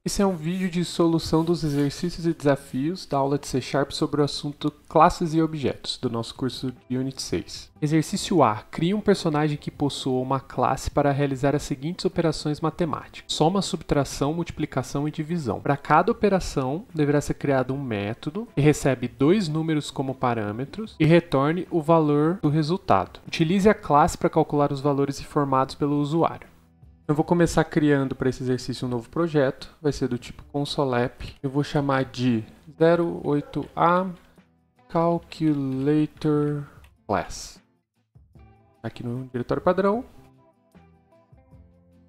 Esse é um vídeo de solução dos exercícios e desafios da aula de C# sobre o assunto classes e objetos, do nosso curso de Unit 6. Exercício A. Crie um personagem que possua uma classe para realizar as seguintes operações matemáticas: soma, subtração, multiplicação e divisão. Para cada operação, deverá ser criado um método que recebe dois números como parâmetros e retorne o valor do resultado. Utilize a classe para calcular os valores informados pelo usuário. Eu vou começar criando para esse exercício um novo projeto, vai ser do tipo ConsoleApp. Eu vou chamar de 08A Calculator Class. Aqui no diretório padrão.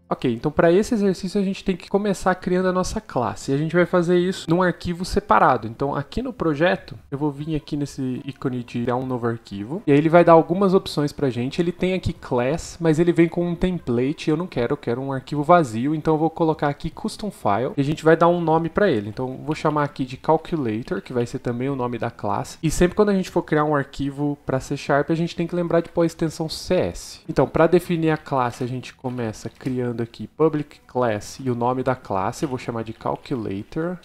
Ok, então para esse exercício a gente tem que começar criando a nossa classe. E a gente vai fazer isso num arquivo separado. Então aqui no projeto, eu vou vir aqui nesse ícone de criar um novo arquivo. E aí ele vai dar algumas opções pra gente. Ele tem aqui class, mas ele vem com um template. Eu quero um arquivo vazio. Então eu vou colocar aqui custom file. E a gente vai dar um nome para ele. Então eu vou chamar aqui de calculator, que vai ser também o nome da classe. E sempre quando a gente for criar um arquivo para C#, a gente tem que lembrar de pôr a extensão CS. Então para definir a classe, a gente começa criando aqui public class e o nome da classe, eu vou chamar de calculator.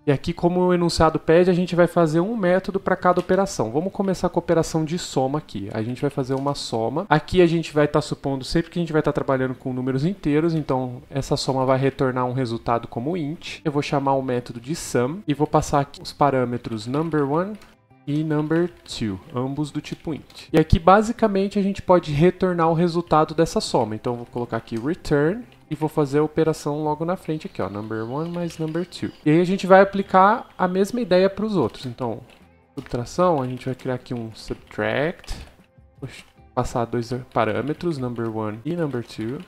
E aqui, como o enunciado pede, a gente vai fazer um método para cada operação. Vamos começar com a operação de soma aqui. A gente vai fazer uma soma. Aqui a gente vai estar supondo sempre que a gente vai estar trabalhando com números inteiros, então essa soma vai retornar um resultado como int. Eu vou chamar o método de sum e vou passar aqui os parâmetros number1 e number2, ambos do tipo int. E aqui basicamente a gente pode retornar o resultado dessa soma. Então eu vou colocar aqui return e vou fazer a operação logo na frente aqui, ó, number1 mais number2. E aí a gente vai aplicar a mesma ideia para os outros. Então, subtração, a gente vai criar aqui um subtract, vou passar dois parâmetros, number1 e number2.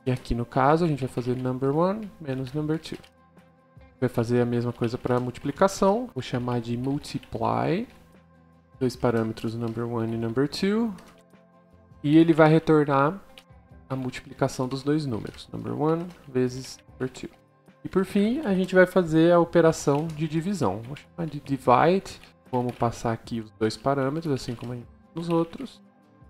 E aqui no caso a gente vai fazer number1 menos number2. Vai fazer a mesma coisa para multiplicação. Vou chamar de multiply. Dois parâmetros number1 e number2. E ele vai retornar a multiplicação dos dois números. Number1 vezes number2. E por fim, a gente vai fazer a operação de divisão. Vou chamar de divide. Vamos passar aqui os dois parâmetros, assim como nos outros.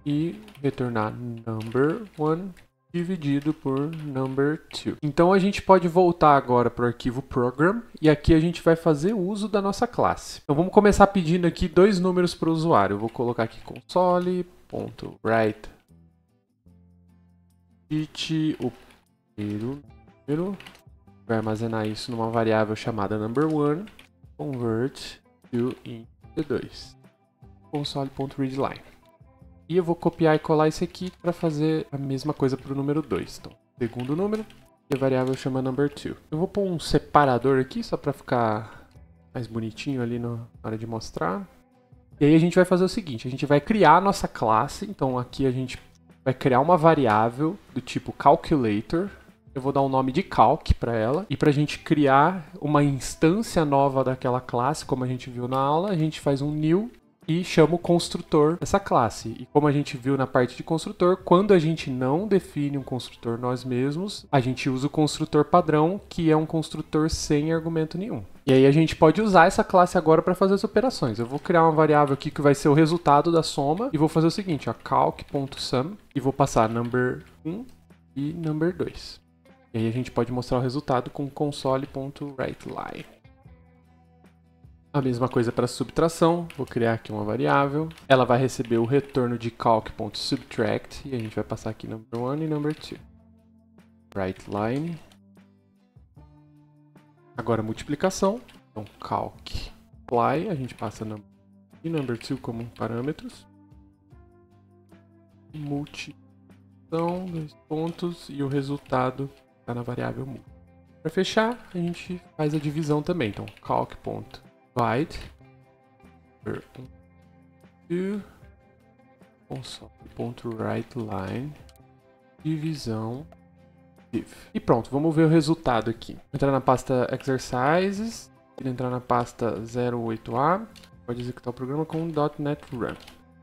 E retornar number1 dividido por number2. Então a gente pode voltar agora para o arquivo program e aqui a gente vai fazer uso da nossa classe. Então vamos começar pedindo aqui dois números para o usuário. Eu vou colocar aqui console.write o primeiro número. Vai armazenar isso numa variável chamada number1 convert to int2 console.readline. E eu vou copiar e colar isso aqui para fazer a mesma coisa para o número 2. Então, segundo número, e a variável chama number2. Eu vou pôr um separador aqui, só para ficar mais bonitinho ali na hora de mostrar. E aí a gente vai fazer o seguinte, a gente vai criar a nossa classe. Então aqui a gente vai criar uma variável do tipo calculator. Eu vou dar um nome de calc para ela. E para a gente criar uma instância nova daquela classe, como a gente viu na aula, a gente faz um new e chama o construtor dessa classe. E como a gente viu na parte de construtor, quando a gente não define um construtor nós mesmos, a gente usa o construtor padrão, que é um construtor sem argumento nenhum. E aí a gente pode usar essa classe agora para fazer as operações. Eu vou criar uma variável aqui que vai ser o resultado da soma e vou fazer o seguinte, ó, calc.sum, e vou passar number1 e number2. E aí a gente pode mostrar o resultado com console.writeLine. A mesma coisa para subtração, vou criar aqui uma variável, ela vai receber o retorno de calc.subtract e a gente vai passar aqui number1 e number2. WriteLine. Agora multiplicação, então calc.apply, a gente passa number1 e number2 como parâmetros. Multiplicação, dois pontos e o resultado está na variável multi. Para fechar, a gente faz a divisão também, então calc.divide console.writeLine divisão div. E pronto, vamos ver o resultado aqui. Entrar na pasta exercises, entrar na pasta 08A, pode executar o programa com .NET Run.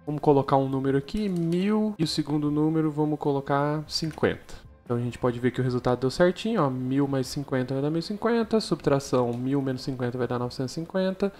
Vamos colocar um número aqui, 1000, e o segundo número vamos colocar 50. Então a gente pode ver que o resultado deu certinho, ó, 1000 mais 50 vai dar 1050, subtração 1000 menos 50 vai dar 950,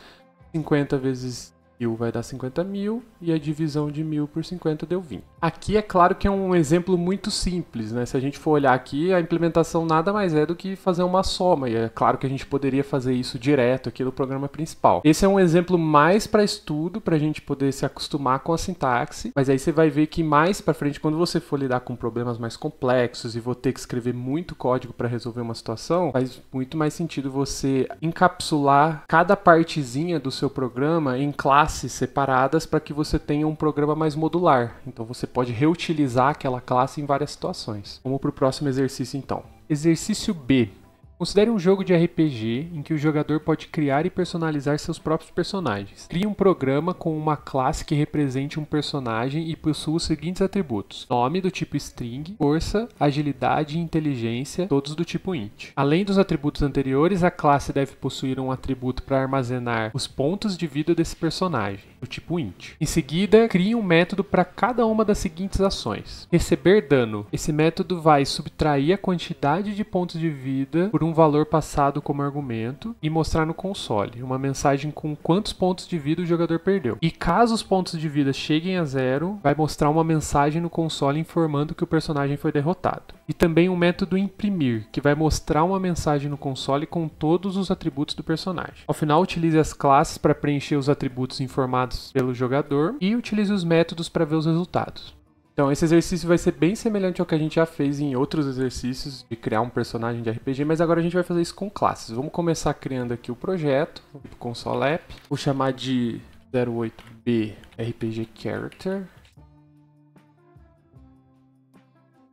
50 vezes 1000 vai dar 50.000 e a divisão de 1000 por 50 deu 20. Aqui é claro que é um exemplo muito simples, né? Se a gente for olhar aqui, a implementação nada mais é do que fazer uma soma. E é claro que a gente poderia fazer isso direto aqui no programa principal. Esse é um exemplo mais para estudo, para a gente poder se acostumar com a sintaxe. Mas aí você vai ver que mais para frente, quando você for lidar com problemas mais complexos e vou ter que escrever muito código para resolver uma situação, faz muito mais sentido você encapsular cada partezinha do seu programa em classes separadas para que você tenha um programa mais modular. Então você pode reutilizar aquela classe em várias situações. Vamos para o próximo exercício então. Exercício B. Considere um jogo de RPG em que o jogador pode criar e personalizar seus próprios personagens. Crie um programa com uma classe que represente um personagem e possua os seguintes atributos: nome do tipo string, força, agilidade e inteligência, todos do tipo int. Além dos atributos anteriores, a classe deve possuir um atributo para armazenar os pontos de vida desse personagem, do tipo int. Em seguida, crie um método para cada uma das seguintes ações. Receber dano. Esse método vai subtrair a quantidade de pontos de vida por um valor passado como argumento e mostrar no console uma mensagem com quantos pontos de vida o jogador perdeu. E caso os pontos de vida cheguem a 0, vai mostrar uma mensagem no console informando que o personagem foi derrotado. E também um método imprimir, que vai mostrar uma mensagem no console com todos os atributos do personagem. Ao final, utilize as classes para preencher os atributos informados pelo jogador e utilize os métodos para ver os resultados. Então esse exercício vai ser bem semelhante ao que a gente já fez em outros exercícios de criar um personagem de RPG, mas agora a gente vai fazer isso com classes. Vamos começar criando aqui o projeto, o console app. Vou chamar de 08B RPG Character.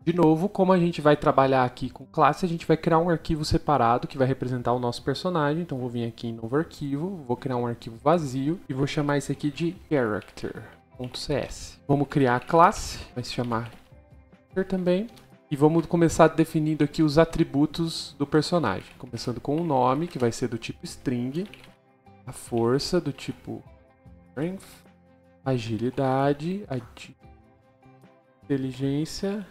De novo, como a gente vai trabalhar aqui com classe, a gente vai criar um arquivo separado que vai representar o nosso personagem. Então vou vir aqui em novo arquivo, vou criar um arquivo vazio e vou chamar esse aqui de character.cs. Vamos criar a classe, vai se chamar também. E vamos começar definindo aqui os atributos do personagem. Começando com o nome, que vai ser do tipo string, a força do tipo strength, agilidade, inteligência.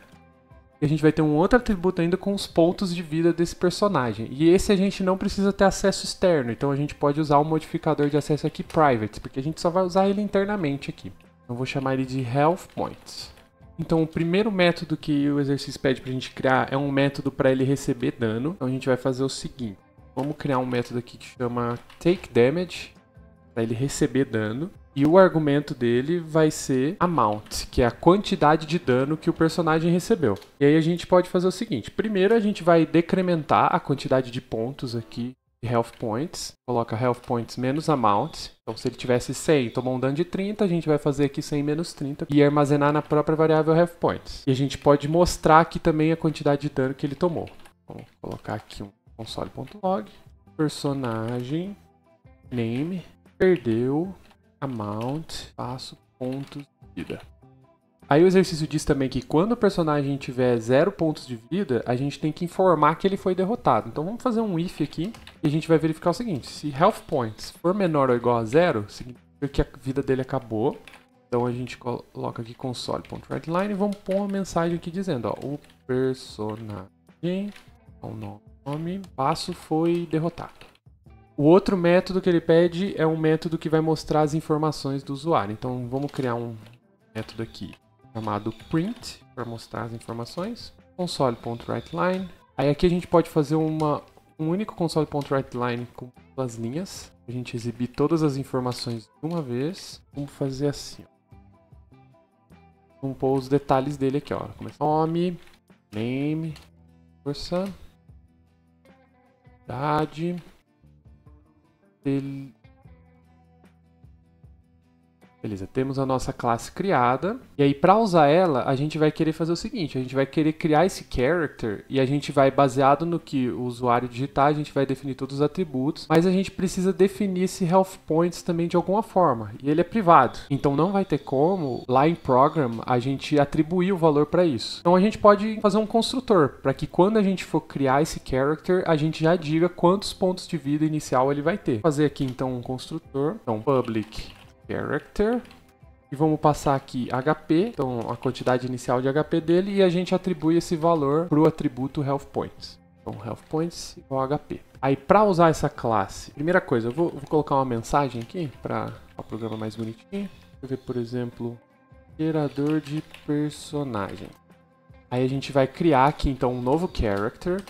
E a gente vai ter um outro atributo ainda com os pontos de vida desse personagem. E esse a gente não precisa ter acesso externo, então a gente pode usar o modificador de acesso aqui private, porque a gente só vai usar ele internamente aqui. Então eu vou chamar ele de health points. Então o primeiro método que o exercício pede para a gente criar é um método para ele receber dano. Então a gente vai fazer o seguinte: vamos criar um método aqui que chama take damage, para ele receber dano. E o argumento dele vai ser amount, que é a quantidade de dano que o personagem recebeu. E aí a gente pode fazer o seguinte: primeiro a gente vai decrementar a quantidade de pontos aqui de health points. Coloca health points menos amount. Então se ele tivesse 100 e tomou um dano de 30, a gente vai fazer aqui 100 menos 30 e armazenar na própria variável health points. E a gente pode mostrar aqui também a quantidade de dano que ele tomou. Vamos colocar aqui um console.log, personagem, name, perdeu, amount, espaço, pontos de vida. Aí o exercício diz também que quando o personagem tiver 0 pontos de vida, a gente tem que informar que ele foi derrotado. Então vamos fazer um if aqui e a gente vai verificar o seguinte: se health points for menor ou igual a 0, significa que a vida dele acabou. Então a gente coloca aqui console.writeLine e vamos pôr uma mensagem aqui dizendo, ó, o personagem, o nome, passo foi derrotado. O outro método que ele pede é um método que vai mostrar as informações do usuário. Então vamos criar um método aqui chamado print para mostrar as informações. Console.writeLine. Aí aqui a gente pode fazer um único console.writeLine com as linhas. A gente exibir todas as informações de uma vez. Vamos fazer assim, ó. Vamos pôr os detalhes dele aqui, ó. Começa nome, name, força, idade. Beleza, temos a nossa classe criada. E aí, para usar ela, a gente vai querer fazer o seguinte: a gente vai querer criar esse character e a gente vai, baseado no que o usuário digitar, a gente vai definir todos os atributos. Mas a gente precisa definir esse health points também de alguma forma. E ele é privado. Então não vai ter como, lá em program, a gente atribuir o valor para isso. Então a gente pode fazer um construtor, para que quando a gente for criar esse character, a gente já diga quantos pontos de vida inicial ele vai ter. Vou fazer aqui então um construtor. Então public character, e vamos passar aqui HP, então a quantidade inicial de HP dele, e a gente atribui esse valor para o atributo health points. Então health points igual a HP. Aí para usar essa classe, primeira coisa, eu vou colocar uma mensagem aqui para O programa mais bonitinho. Vou ver, por exemplo, gerador de personagem. Aí a gente vai criar aqui, então, um novo character.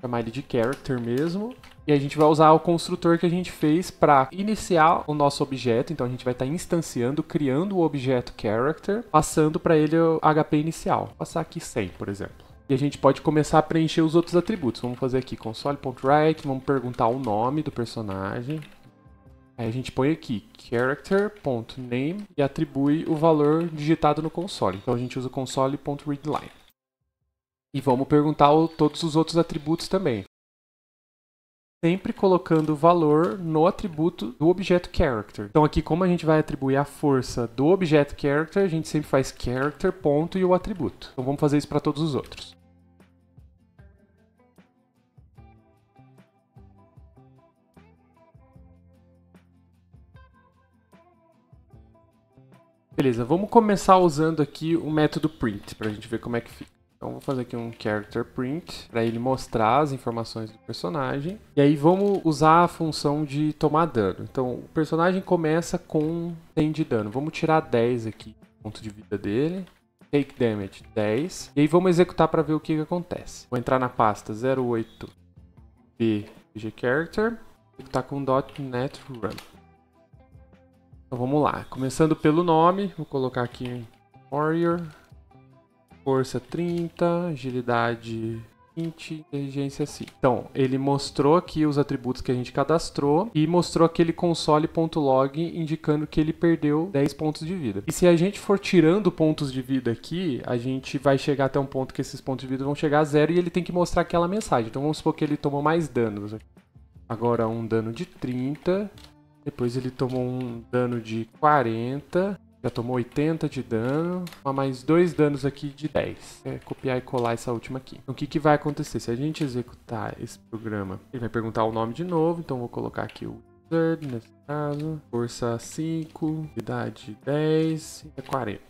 Chamar ele de character mesmo. E a gente vai usar o construtor que a gente fez para iniciar o nosso objeto. Então a gente vai estar instanciando, criando o objeto character, passando para ele o HP inicial. Vou passar aqui 100, por exemplo. E a gente pode começar a preencher os outros atributos. Vamos fazer aqui console.write, vamos perguntar o nome do personagem. Aí a gente põe aqui character.name e atribui o valor digitado no console. Então a gente usa console.readline. E vamos perguntar todos os outros atributos também. Sempre colocando o valor no atributo do objeto character. Então aqui, como a gente vai atribuir a força do objeto character, a gente sempre faz character, ponto e o atributo. Então vamos fazer isso para todos os outros. Beleza, vamos começar usando aqui o método print, para a gente ver como é que fica. Então vou fazer aqui um character print para ele mostrar as informações do personagem. E aí vamos usar a função de tomar dano. Então o personagem começa com 100 de dano. Vamos tirar 10 aqui, ponto de vida dele. Take damage 10. E aí vamos executar para ver o que acontece. Vou entrar na pasta 08b character. Executar com .NET Run. Então vamos lá. Começando pelo nome, vou colocar aqui Warrior. Força 30, agilidade 20, inteligência 5. Então, ele mostrou aqui os atributos que a gente cadastrou e mostrou aquele console.log indicando que ele perdeu 10 pontos de vida. E se a gente for tirando pontos de vida aqui, a gente vai chegar até um ponto que esses pontos de vida vão chegar a 0 e ele tem que mostrar aquela mensagem. Então vamos supor que ele tomou mais danos. Agora um dano de 30, depois ele tomou um dano de 40... Já tomou 80 de dano, mais 2 danos aqui de 10. É copiar e colar essa última aqui. Então o que vai acontecer? Se a gente executar esse programa, ele vai perguntar o nome de novo. Então vou colocar aqui o wizard, nesse caso. Força 5, idade 10, 40.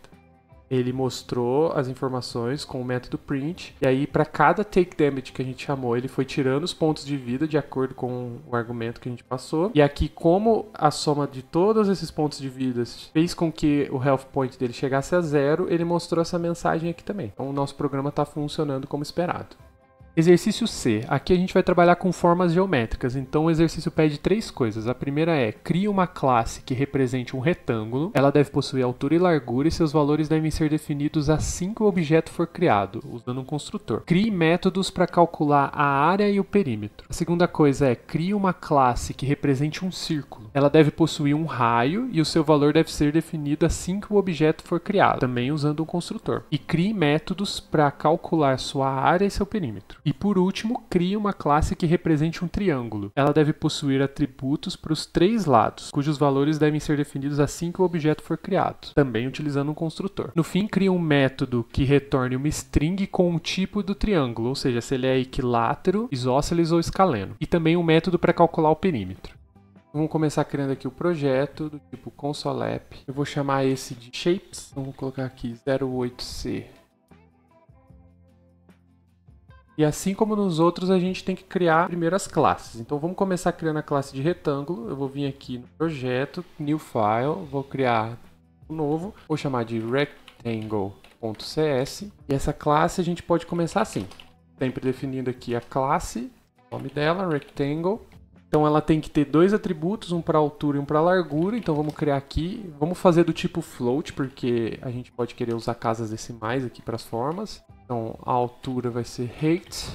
Ele mostrou as informações com o método print. E aí, para cada take damage que a gente chamou, ele foi tirando os pontos de vida de acordo com o argumento que a gente passou. E aqui, como a soma de todos esses pontos de vida fez com que o health point dele chegasse a 0, ele mostrou essa mensagem aqui também. Então, o nosso programa está funcionando como esperado. Exercício C. Aqui a gente vai trabalhar com formas geométricas, então o exercício pede 3 coisas. A primeira é, crie uma classe que represente um retângulo. Ela deve possuir altura e largura e seus valores devem ser definidos assim que o objeto for criado, usando um construtor. Crie métodos para calcular a área e o perímetro. A segunda coisa é, crie uma classe que represente um círculo. Ela deve possuir um raio e o seu valor deve ser definido assim que o objeto for criado, também usando um construtor. E crie métodos para calcular sua área e seu perímetro. E por último, crie uma classe que represente um triângulo. Ela deve possuir atributos para os 3 lados, cujos valores devem ser definidos assim que o objeto for criado, também utilizando um construtor. No fim, crie um método que retorne uma string com um tipo do triângulo, ou seja, se ele é equilátero, isósceles ou escaleno. E também um método para calcular o perímetro. Vamos começar criando aqui o projeto do tipo console.app. Eu vou chamar esse de shapes. Então, vou colocar aqui 08c. E assim como nos outros, a gente tem que criar primeiro as classes. Então vamos começar criando a classe de retângulo. Eu vou vir aqui no projeto, New File, vou criar um novo. Vou chamar de rectangle.cs. E essa classe a gente pode começar assim. Sempre definindo aqui a classe, o nome dela, rectangle. Então ela tem que ter 2 atributos, um para altura e um para largura. Então vamos criar aqui, vamos fazer do tipo float, porque a gente pode querer usar casas decimais aqui para as formas. Então a altura vai ser height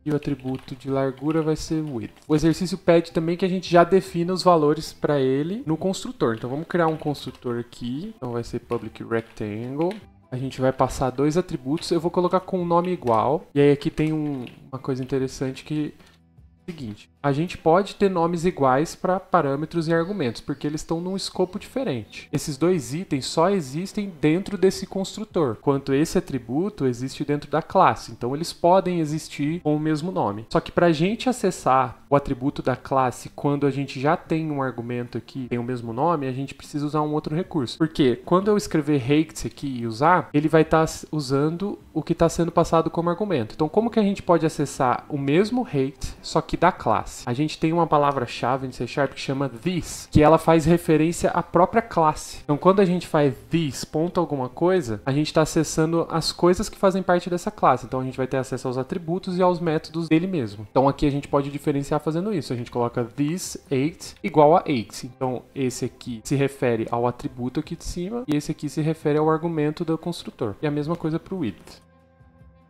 e o atributo de largura vai ser width. O exercício pede também que a gente já defina os valores para ele no construtor. Então vamos criar um construtor aqui, então vai ser public rectangle. A gente vai passar 2 atributos, eu vou colocar com um nome igual. E aí aqui tem uma coisa interessante que é o seguinte, a gente pode ter nomes iguais para parâmetros e argumentos, porque eles estão num escopo diferente. Esses 2 itens só existem dentro desse construtor, enquanto esse atributo existe dentro da classe. Então eles podem existir com o mesmo nome. Só que para a gente acessar o atributo da classe quando a gente já tem um argumento aqui que tem o mesmo nome, a gente precisa usar um outro recurso. Porque quando eu escrever height aqui e usar, ele vai estar usando o que está sendo passado como argumento. Então como que a gente pode acessar o mesmo height, só que da classe? classe. A gente tem uma palavra-chave em C# que chama this, que ela faz referência à própria classe. Então, quando a gente faz this ponto alguma coisa, a gente está acessando as coisas que fazem parte dessa classe. Então, a gente vai ter acesso aos atributos e aos métodos dele mesmo. Então, aqui a gente pode diferenciar fazendo isso. A gente coloca this 8 igual a 8. Então, esse aqui se refere ao atributo aqui de cima e esse aqui se refere ao argumento do construtor. E a mesma coisa para o width.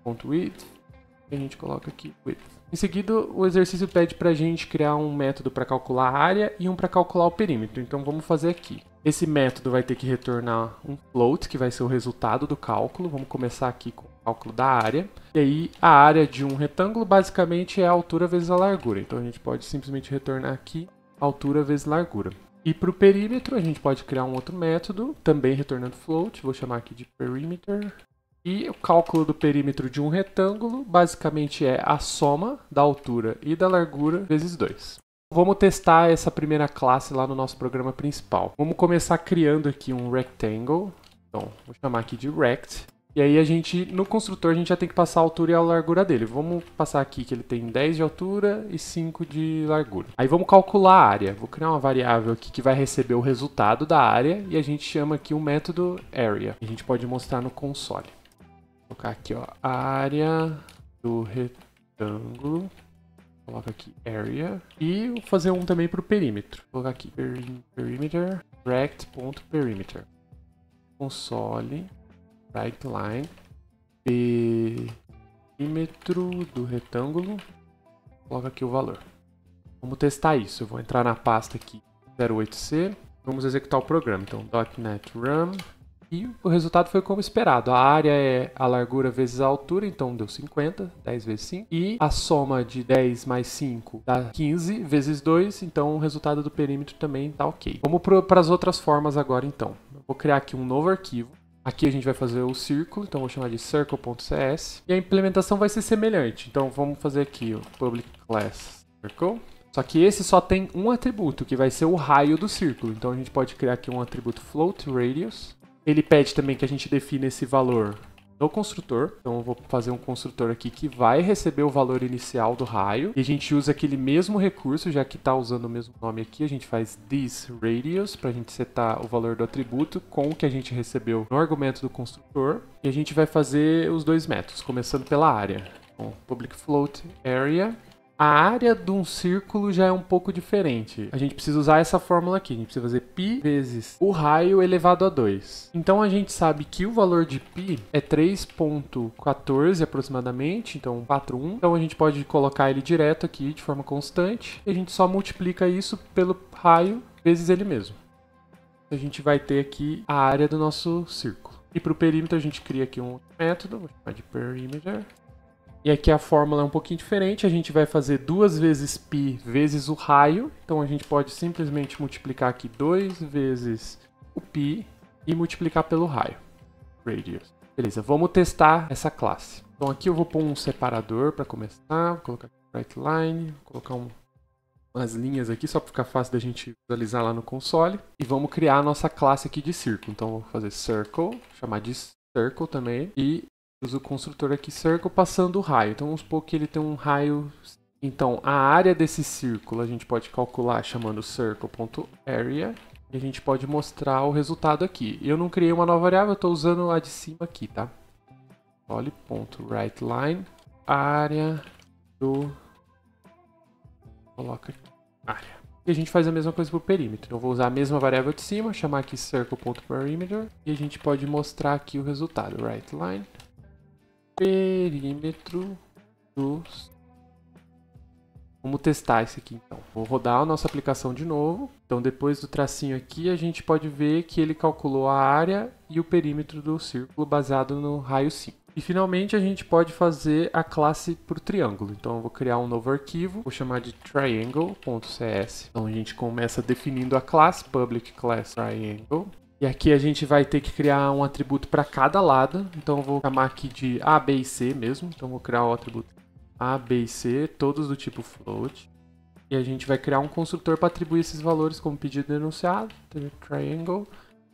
Ponto width, e a gente coloca aqui width. Em seguida, o exercício pede para a gente criar um método para calcular a área e um para calcular o perímetro. Então, vamos fazer aqui. Esse método vai ter que retornar um float, que vai ser o resultado do cálculo. Vamos começar aqui com o cálculo da área. E aí, a área de um retângulo basicamente é a altura vezes a largura. Então, a gente pode simplesmente retornar aqui altura vezes largura. E para o perímetro, a gente pode criar um outro método, também retornando float. Vou chamar aqui de perimeter. E o cálculo do perímetro de um retângulo basicamente é a soma da altura e da largura vezes 2. Vamos testar essa primeira classe lá no nosso programa principal. Vamos começar criando aqui um rectangle. Então, vou chamar aqui de rect. E aí no construtor a gente já tem que passar a altura e a largura dele. Vamos passar aqui que ele tem 10 de altura e 5 de largura. Aí vamos calcular a área. Vou criar uma variável aqui que vai receber o resultado da área e a gente chama aqui o método area. A gente pode mostrar no console. Vou colocar aqui, ó, a área do retângulo. Coloca aqui area. E vou fazer um também para o perímetro. Vou colocar aqui perimeter, rect.perimeter. Console, right line, perímetro do retângulo. Coloca aqui o valor. Vamos testar isso. Eu vou entrar na pasta aqui 08C. Vamos executar o programa. Então, .NET Run. E o resultado foi como esperado. A área é a largura vezes a altura, então deu 50, 10 vezes 5. E a soma de 10 mais 5 dá 15 vezes 2, então o resultado do perímetro também está ok. Vamos para as outras formas agora, então. Eu vou criar aqui um novo arquivo. Aqui a gente vai fazer o círculo, então vou chamar de circle.cs. E a implementação vai ser semelhante. Então vamos fazer aqui o public class circle. Só que esse só tem um atributo, que vai ser o raio do círculo. Então a gente pode criar aqui um atributo float radius. Ele pede também que a gente defina esse valor no construtor. Então eu vou fazer um construtor aqui que vai receber o valor inicial do raio. E a gente usa aquele mesmo recurso, já que está usando o mesmo nome aqui. A gente faz thisRadius para a gente setar o valor do atributo com o que a gente recebeu no argumento do construtor. E a gente vai fazer os dois métodos, começando pela área. Então, public float area. A área de um círculo já é um pouco diferente. A gente precisa usar essa fórmula aqui. A gente precisa fazer π vezes o raio elevado a 2. Então a gente sabe que o valor de π é 3.14 aproximadamente, então 4,1. Então a gente pode colocar ele direto aqui de forma constante. E a gente só multiplica isso pelo raio vezes ele mesmo. A gente vai ter aqui a área do nosso círculo. E para o perímetro a gente cria aqui um outro método, vou chamar de perimeter. E aqui a fórmula é um pouquinho diferente, a gente vai fazer 2 vezes π vezes o raio. Então a gente pode simplesmente multiplicar aqui 2 vezes o π e multiplicar pelo raio. Radius. Beleza, vamos testar essa classe. Então aqui eu vou pôr um separador para começar, vou colocar aqui right line, vou colocar umas linhas aqui só para ficar fácil da gente visualizar lá no console. E vamos criar a nossa classe aqui de círculo. Então vou fazer circle, chamar de circle também, e uso o construtor aqui circle passando o raio. Então vamos supor que ele tem um raio. Então a área desse círculo a gente pode calcular chamando circle.area. E a gente pode mostrar o resultado aqui. Eu não criei uma nova variável, eu estou usando a de cima aqui, tá? Console.writeLine, área do... Coloca aqui, área. E a gente faz a mesma coisa para o perímetro. Então eu vou usar a mesma variável de cima, chamar aqui circle.perimeter. E a gente pode mostrar aqui o resultado. WriteLine. Perímetro dos... Vamos testar esse aqui então. Vou rodar a nossa aplicação de novo. Então depois do tracinho aqui a gente pode ver que ele calculou a área e o perímetro do círculo baseado no raio 5. E finalmente a gente pode fazer a classe para o triângulo. Então eu vou criar um novo arquivo, vou chamar de triangle.cs. Então a gente começa definindo a classe, public class triangle. E aqui a gente vai ter que criar um atributo para cada lado. Então eu vou chamar aqui de A, B e C mesmo. Então eu vou criar o atributo A, B e C, todos do tipo float. E a gente vai criar um construtor para atribuir esses valores como pedido enunciado. Triangle.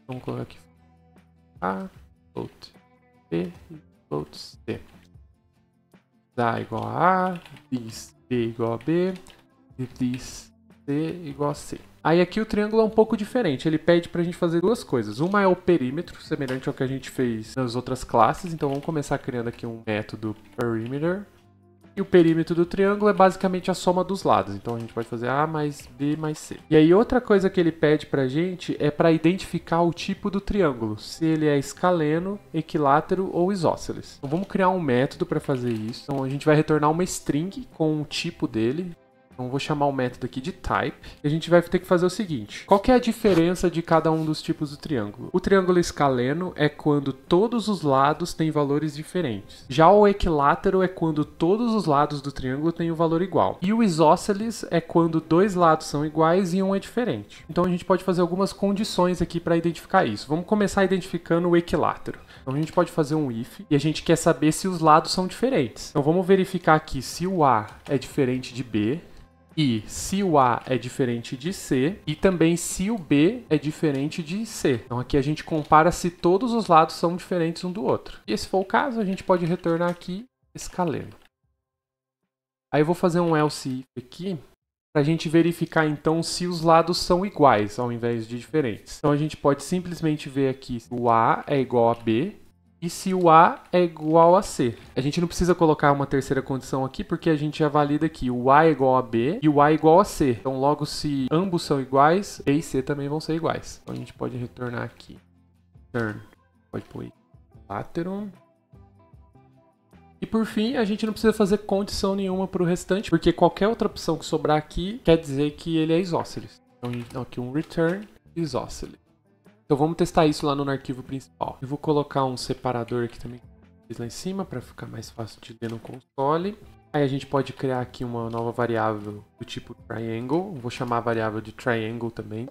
Vamos colocar aqui A, float B e float C. A igual a A, B igual a B, if this C igual a C. Aí aqui o triângulo é um pouco diferente, ele pede pra gente fazer duas coisas. Uma é o perímetro, semelhante ao que a gente fez nas outras classes, então vamos começar criando aqui um método perimeter. E o perímetro do triângulo é basicamente a soma dos lados, então a gente pode fazer A mais B mais C. E aí outra coisa que ele pede pra gente é para identificar o tipo do triângulo, se ele é escaleno, equilátero ou isósceles. Então vamos criar um método para fazer isso. Então a gente vai retornar uma string com o tipo dele. Então vou chamar o método aqui de type. E a gente vai ter que fazer o seguinte. Qual que é a diferença de cada um dos tipos do triângulo? O triângulo escaleno é quando todos os lados têm valores diferentes. Já o equilátero é quando todos os lados do triângulo têm um valor igual. E o isósceles é quando dois lados são iguais e um é diferente. Então a gente pode fazer algumas condições aqui para identificar isso. Vamos começar identificando o equilátero. Então a gente pode fazer um if e a gente quer saber se os lados são diferentes. Então vamos verificar aqui se o A é diferente de B. E se o A é diferente de C, e também se o B é diferente de C. Então aqui a gente compara se todos os lados são diferentes um do outro. E se for o caso, a gente pode retornar aqui escaleno. Aí eu vou fazer um else if aqui, para a gente verificar então se os lados são iguais, ao invés de diferentes. Então a gente pode simplesmente ver aqui se o A é igual a B, e se o A é igual a C. A gente não precisa colocar uma terceira condição aqui, porque a gente já valida que o A é igual a B e o A é igual a C. Então, logo, se ambos são iguais, B e C também vão ser iguais. Então, a gente pode retornar aqui. Return. Pode pôr equilátero. E, por fim, a gente não precisa fazer condição nenhuma para o restante, porque qualquer outra opção que sobrar aqui quer dizer que ele é isósceles. Então, aqui um return isósceles. Então vamos testar isso lá no arquivo principal. Eu vou colocar um separador aqui também lá em cima para ficar mais fácil de ler no console. Aí a gente pode criar aqui uma nova variável do tipo triangle. Vou chamar a variável de triangle também.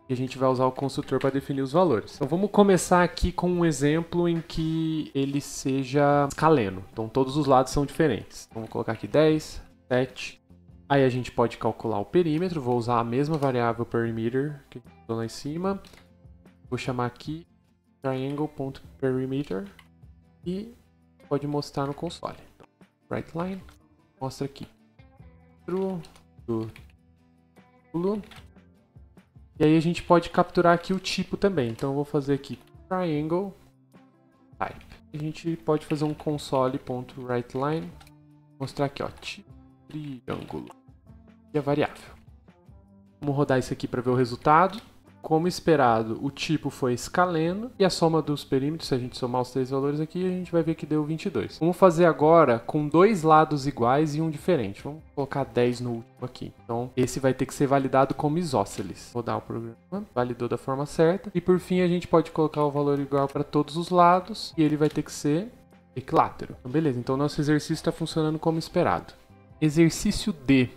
E a gente vai usar o construtor para definir os valores. Então vamos começar aqui com um exemplo em que ele seja escaleno. Então todos os lados são diferentes. Então vou colocar aqui 10, 7. Aí a gente pode calcular o perímetro. Vou usar a mesma variável perimeter que a gente usou lá em cima. Vou chamar aqui triangle.perimeter e pode mostrar no console. Então, right line, mostra aqui. True. E aí a gente pode capturar aqui o tipo também. Então eu vou fazer aqui triangle type. A gente pode fazer um console.writeLine, mostrar aqui, ó, tipo triângulo e a variável. Vamos rodar isso aqui para ver o resultado. Como esperado, o tipo foi escaleno e a soma dos perímetros, se a gente somar os três valores aqui, a gente vai ver que deu 22. Vamos fazer agora com dois lados iguais e um diferente. Vamos colocar 10 no último aqui. Então, esse vai ter que ser validado como isósceles. Vou dar o programa, validou da forma certa. E por fim, a gente pode colocar o valor igual para todos os lados e ele vai ter que ser equilátero. Então, beleza, então nosso exercício está funcionando como esperado. Exercício D.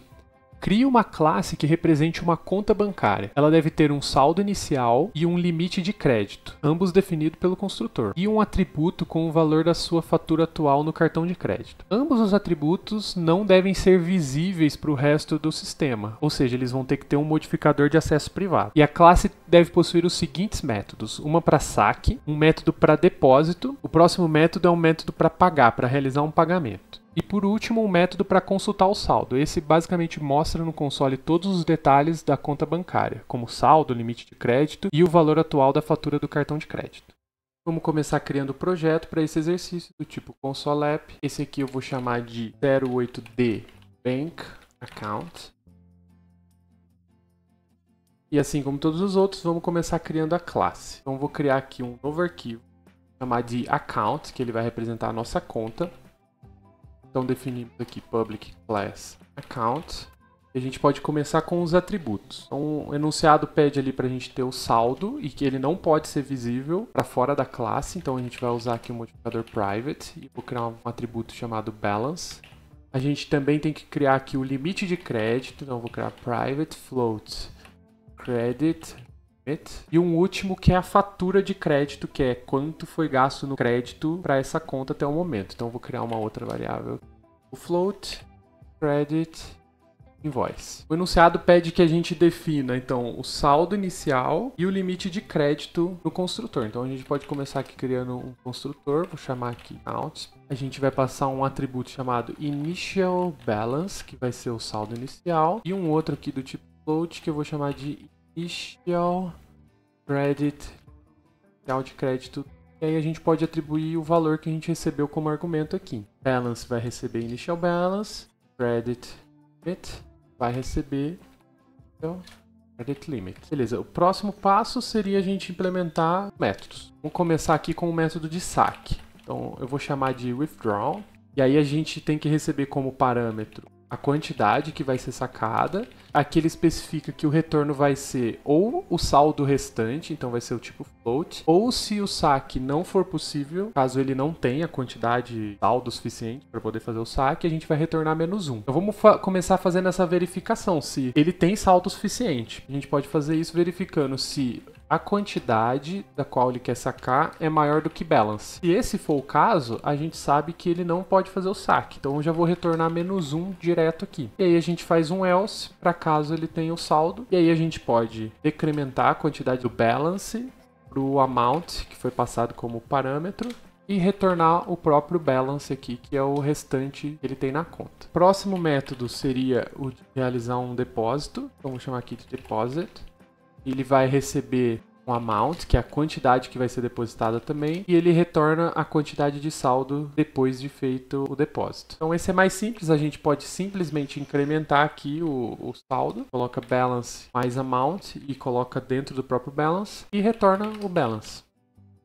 Crie uma classe que represente uma conta bancária. Ela deve ter um saldo inicial e um limite de crédito, ambos definidos pelo construtor, e um atributo com o valor da sua fatura atual no cartão de crédito. Ambos os atributos não devem ser visíveis para o resto do sistema, ou seja, eles vão ter que ter um modificador de acesso privado. E a classe deve possuir os seguintes métodos: uma para saque, um método para depósito, o próximo método é um método para pagar, para realizar um pagamento. E por último, um método para consultar o saldo. Esse basicamente mostra no console todos os detalhes da conta bancária, como saldo, limite de crédito e o valor atual da fatura do cartão de crédito. Vamos começar criando o projeto para esse exercício do tipo console app. Esse aqui eu vou chamar de 08D Bank Account. E assim como todos os outros, vamos começar criando a classe. Então vou criar aqui um novo arquivo, chamar de account, que ele vai representar a nossa conta. Então definimos aqui public class account. E a gente pode começar com os atributos. Então o enunciado pede ali para a gente ter o saldo e que ele não pode ser visível para fora da classe. Então a gente vai usar aqui o modificador private e vou criar um atributo chamado balance. A gente também tem que criar aqui o limite de crédito. Então eu vou criar private float credit limit. E um último que é a fatura de crédito, que é quanto foi gasto no crédito para essa conta até o momento. Então eu vou criar uma outra variável, o float credit invoice. O enunciado pede que a gente defina, então, o saldo inicial e o limite de crédito no construtor. Então, a gente pode começar aqui criando um construtor, vou chamar aqui out. A gente vai passar um atributo chamado initial balance, que vai ser o saldo inicial, e um outro aqui do tipo float, que eu vou chamar de initial credit, inicial de crédito. E aí a gente pode atribuir o valor que a gente recebeu como argumento aqui. Balance vai receber initial balance, credit limit vai receber credit limit. Beleza, o próximo passo seria a gente implementar métodos. Vamos começar aqui com o método de saque. Então eu vou chamar de withdraw, e aí a gente tem que receber como parâmetro a quantidade que vai ser sacada. Aqui ele especifica que o retorno vai ser ou o saldo restante, então vai ser o tipo float, ou se o saque não for possível, caso ele não tenha quantidade de saldo suficiente para poder fazer o saque, a gente vai retornar -1. Então vamos começar fazendo essa verificação, se ele tem saldo suficiente. A gente pode fazer isso verificando se a quantidade da qual ele quer sacar é maior do que balance. Se esse for o caso, a gente sabe que ele não pode fazer o saque. Então eu já vou retornar -1 direto aqui. E aí a gente faz um else para caso ele tenha o saldo. E aí a gente pode decrementar a quantidade do balance para o amount, que foi passado como parâmetro, e retornar o próprio balance aqui, que é o restante que ele tem na conta. Próximo método seria o de realizar um depósito. Então vou chamar aqui de deposit. Ele vai receber um amount, que é a quantidade que vai ser depositada também, e ele retorna a quantidade de saldo depois de feito o depósito. Então esse é mais simples, a gente pode simplesmente incrementar aqui o saldo, coloca balance mais amount e coloca dentro do próprio balance e retorna o balance.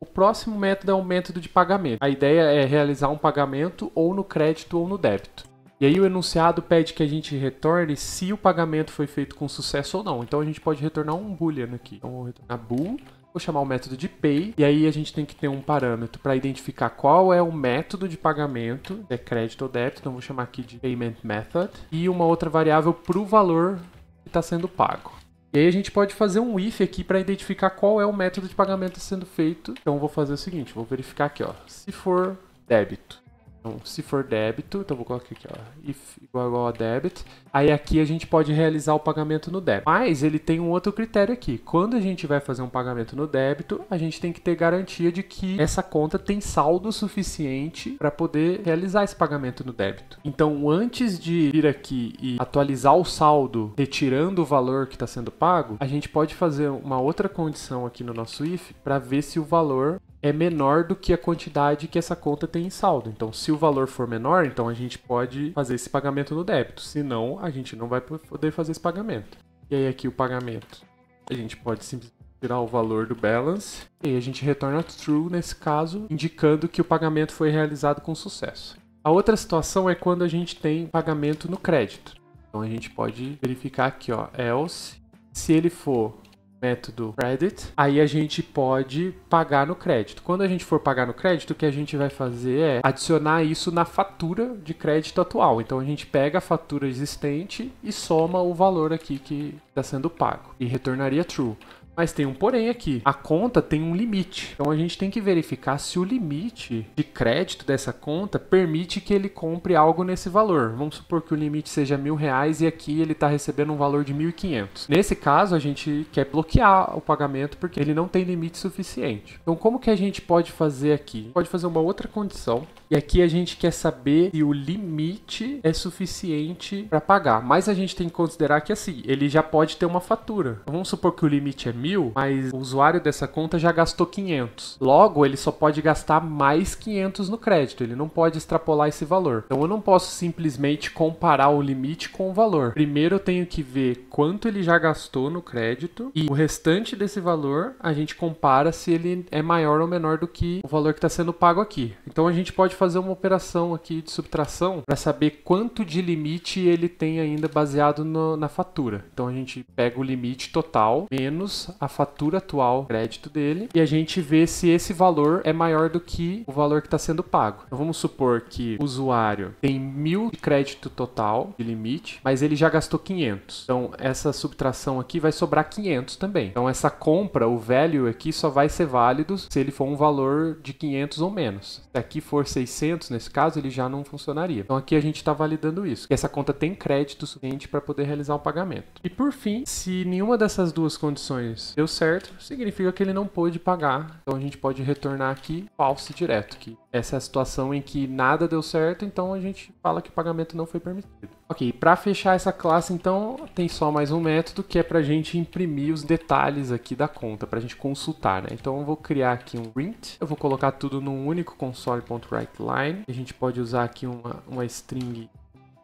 O próximo método é o método de pagamento. A ideia é realizar um pagamento ou no crédito ou no débito. E aí o enunciado pede que a gente retorne se o pagamento foi feito com sucesso ou não. Então a gente pode retornar um boolean aqui. Então vou retornar bool, vou chamar o método de pay, e aí a gente tem que ter um parâmetro para identificar qual é o método de pagamento, é crédito ou débito, então vou chamar aqui de payment method, e uma outra variável para o valor que está sendo pago. E aí a gente pode fazer um if aqui para identificar qual é o método de pagamento sendo feito. Então vou fazer o seguinte, vou verificar aqui, ó, se for débito. Então, se for débito, então vou colocar aqui, ó, if igual a debit, aí aqui a gente pode realizar o pagamento no débito. Mas ele tem um outro critério aqui. Quando a gente vai fazer um pagamento no débito, a gente tem que ter garantia de que essa conta tem saldo suficiente para poder realizar esse pagamento no débito. Então, antes de vir aqui e atualizar o saldo, retirando o valor que está sendo pago, a gente pode fazer uma outra condição aqui no nosso if para ver se o valor é menor do que a quantidade que essa conta tem em saldo. Então, se o valor for menor, então a gente pode fazer esse pagamento no débito. Se não, a gente não vai poder fazer esse pagamento. E aí aqui o pagamento, a gente pode simplesmente tirar o valor do balance e aí a gente retorna true nesse caso, indicando que o pagamento foi realizado com sucesso. A outra situação é quando a gente tem pagamento no crédito. Então a gente pode verificar aqui, ó, else, se ele for método credit, aí a gente pode pagar no crédito. Quando a gente for pagar no crédito, o que a gente vai fazer é adicionar isso na fatura de crédito atual. Então a gente pega a fatura existente e soma o valor aqui que está sendo pago e retornaria true. Mas tem um porém aqui, a conta tem um limite, então a gente tem que verificar se o limite de crédito dessa conta permite que ele compre algo nesse valor. Vamos supor que o limite seja R$1.000 e aqui ele está recebendo um valor de 1.500. Nesse caso, a gente quer bloquear o pagamento porque ele não tem limite suficiente. Então como que a gente pode fazer aqui? A gente pode fazer uma outra condição. E aqui a gente quer saber se o limite é suficiente para pagar. Mas a gente tem que considerar que assim, ele já pode ter uma fatura. Então, vamos supor que o limite é 1.000, mas o usuário dessa conta já gastou 500. Logo, ele só pode gastar mais 500 no crédito. Ele não pode extrapolar esse valor. Então eu não posso simplesmente comparar o limite com o valor. Primeiro eu tenho que ver quanto ele já gastou no crédito e o restante desse valor a gente compara se ele é maior ou menor do que o valor que está sendo pago aqui. Então a gente pode fazer uma operação aqui de subtração para saber quanto de limite ele tem ainda baseado na fatura. Então a gente pega o limite total menos a fatura atual, crédito dele, e a gente vê se esse valor é maior do que o valor que está sendo pago. Então vamos supor que o usuário tem 1.000 de crédito total de limite, mas ele já gastou 500. Então essa subtração aqui vai sobrar 500 também. Então essa compra, o value aqui só vai ser válido se ele for um valor de 500 ou menos. Se aqui for 600, nesse caso, ele já não funcionaria. Então aqui a gente está validando isso, que essa conta tem crédito suficiente para poder realizar o pagamento. E por fim, se nenhuma dessas duas condições deu certo, significa que ele não pôde pagar. Então a gente pode retornar aqui false direto, que essa é a situação em que nada deu certo, então a gente fala que o pagamento não foi permitido. Ok, para fechar essa classe, então, tem só mais um método que é para a gente imprimir os detalhes aqui da conta, para a gente consultar, né? Então eu vou criar aqui um print, eu vou colocar tudo num único console.writeLine. A gente pode usar aqui uma string,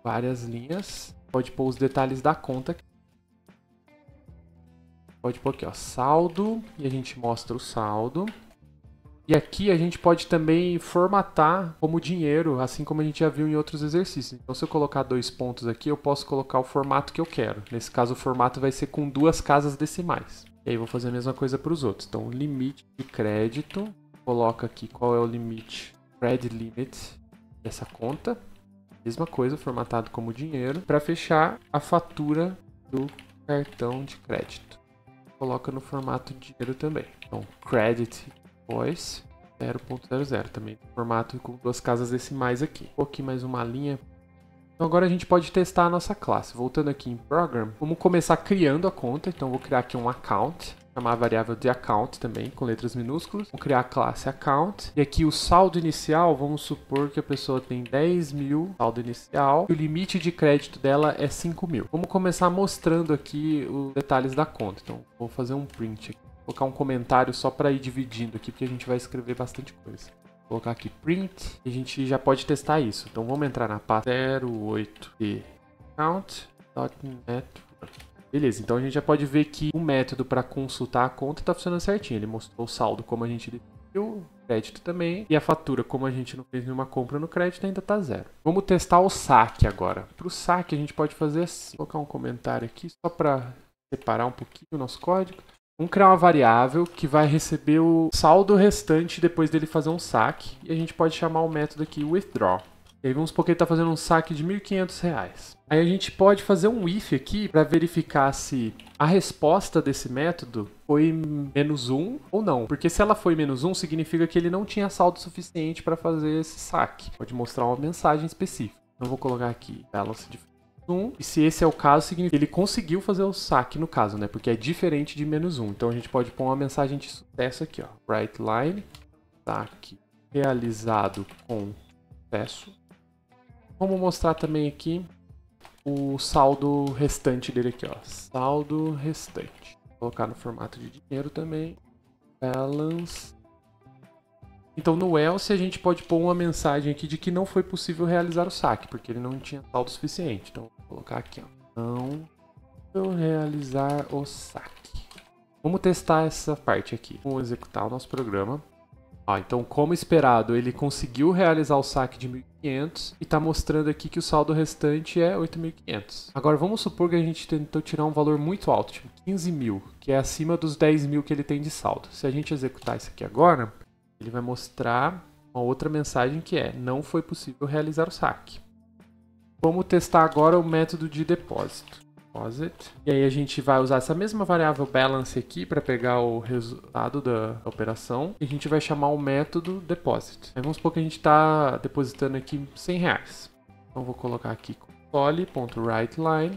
várias linhas, pode pôr os detalhes da conta. Pode pôr aqui, ó, saldo, e a gente mostra o saldo. E aqui a gente pode também formatar como dinheiro, assim como a gente já viu em outros exercícios. Então se eu colocar 2 pontos aqui, eu posso colocar o formato que eu quero. Nesse caso o formato vai ser com 2 casas decimais. E aí vou fazer a mesma coisa para os outros. Então limite de crédito, coloca aqui qual é o limite, credit limit dessa conta. Mesma coisa, formatado como dinheiro. Para fechar, a fatura do cartão de crédito. Coloca no formato de dinheiro também. Então credit invoice 0.00 também, formato com 2 casas decimais aqui. Um pouquinho mais uma linha. Então agora a gente pode testar a nossa classe. Voltando aqui em Program, vamos começar criando a conta. Então vou criar aqui um account, chamar a variável de account também, com letras minúsculas. Vou criar a classe account. E aqui o saldo inicial, vamos supor que a pessoa tem 10.000 saldo inicial. E o limite de crédito dela é 5.000. Vamos começar mostrando aqui os detalhes da conta. Então vou fazer um print aqui. Vou colocar um comentário só para ir dividindo aqui, porque a gente vai escrever bastante coisa. Vou colocar aqui print e a gente já pode testar isso. Então vamos entrar na pasta 08 account.net. Beleza, então a gente já pode ver que o método para consultar a conta está funcionando certinho. Ele mostrou o saldo como a gente definiu, o crédito também, e a fatura, como a gente não fez nenhuma compra no crédito, ainda está 0. Vamos testar o saque agora. Para o saque a gente pode fazer assim. Vou colocar um comentário aqui só para separar um pouquinho o nosso código. Vamos criar uma variável que vai receber o saldo restante depois dele fazer um saque. E a gente pode chamar o método aqui withdraw. E aí vamos supor que ele está fazendo um saque de R$ 1.500. Aí a gente pode fazer um if aqui para verificar se a resposta desse método foi -1 ou não. Porque se ela foi -1, significa que ele não tinha saldo suficiente para fazer esse saque. Pode mostrar uma mensagem específica. Então vou colocar aqui balance de 1, e se esse é o caso, significa que ele conseguiu fazer o saque no caso, né? Porque é diferente de -1. Então a gente pode pôr uma mensagem de sucesso aqui, ó. WriteLine, saque realizado com sucesso. Vamos mostrar também aqui o saldo restante dele aqui, ó. Saldo restante. Vou colocar no formato de dinheiro também. Balance. Então no else a gente pode pôr uma mensagem aqui de que não foi possível realizar o saque, porque ele não tinha saldo suficiente. Então vou colocar aqui, ó, não vou realizar o saque. Vamos testar essa parte aqui. Vamos executar o nosso programa. Então como esperado, ele conseguiu realizar o saque de 1.500 e está mostrando aqui que o saldo restante é 8.500. Agora vamos supor que a gente tentou tirar um valor muito alto, tipo 15.000, que é acima dos 10.000 que ele tem de saldo. Se a gente executar isso aqui agora, ele vai mostrar uma outra mensagem que é: não foi possível realizar o saque. Vamos testar agora o método de depósito. E aí a gente vai usar essa mesma variável balance aqui para pegar o resultado da operação. E a gente vai chamar o método deposit. Aí vamos supor que a gente está depositando aqui R$100. Então vou colocar aqui console.writeLine